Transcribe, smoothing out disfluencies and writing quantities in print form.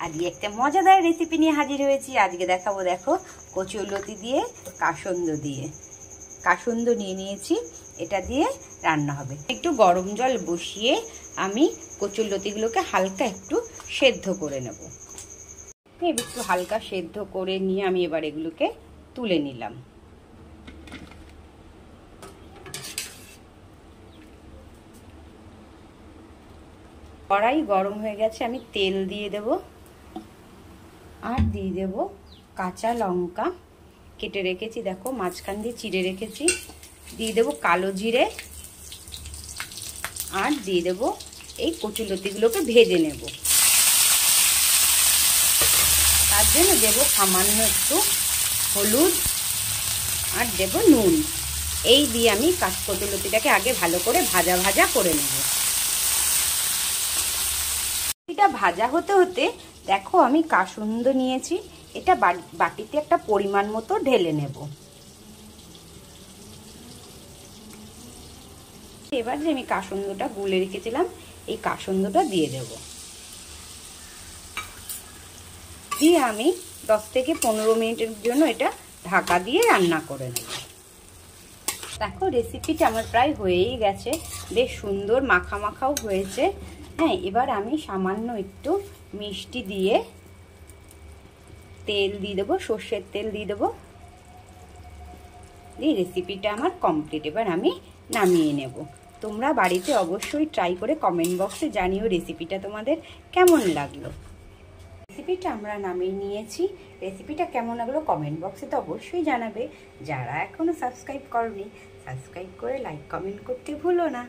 আজকে একটা মজাদার রেসিপি নিয়ে হাজির হয়েছি। আজকে দেখাবো, দেখো, কচুরলতি দিয়ে কাসন্দ দিয়ে। কাসন্দ নিয়ে নিয়েছি, এটা দিয়ে রান্না হবে। একটু গরম জল বসিয়ে আমি কচুরলতিগুলোকে হালকা একটু সেদ্ধ করে নেব। একটু হালকা সেদ্ধ করে নিয়ে আমি এবার এগুলোকে তুলে নিলাম। কড়াই গরম হয়ে গেছে, আমি তেল দিয়ে দেব আর দিয়ে দেব কাঁচা লঙ্কা কেটে রেখেছি, দেখো মাঝখান দিয়ে চিড়ে রেখেছি। দিয়ে দেব কালো জিরে আর দিয়ে দেব এই কচুরলতিগুলোকে ভেজে নেব। তার জন্য দেব সামান্য একটু হলুদ আর দেব নুন। এই দিয়ে আমি কচুরলতিটাকে আগে ভালো করে ভাজা ভাজা করে নেব। এটা ভাজা হতে হতে দেখো আমি কাসন্দ নিয়েছি, এটা বাটিতে একটা পরিমাণ মতো ঢেলে নেব। এবার যে আমি কাসন্দটা গুলে রেখেছিলাম, এই কাসন্দটা দিয়ে দেব। দিয়ে আমি 10 থেকে 15 মিনিটের জন্য এটা ঢাকা দিয়ে রান্না করে নেব। দেখো রেসিপিটা আমার প্রায় হয়েই গেছে, বেশ সুন্দর মাখা মাখাও হয়েছে। হ্যাঁ, এবার আমি সামান্য একটু মিষ্টি দিয়ে তেল দিয়ে দেবো, সর্ষের তেল দিয়ে দেবো। এই রেসিপিটা আমার কমপ্লিট। এবার আমি নামিয়ে নেব। তোমরা বাড়িতে অবশ্যই ট্রাই করে কমেন্ট বক্সে জানিও রেসিপিটা তোমাদের কেমন লাগলো। রেসিপিটা আমরা নামিয়ে নিয়েছি। রেসিপিটা কেমন লাগলো কমেন্ট বক্সে তো অবশ্যই জানাবে। যারা এখনো সাবস্ক্রাইব করনি, সাবস্ক্রাইব করে লাইক কমেন্ট করতে ভুলো না।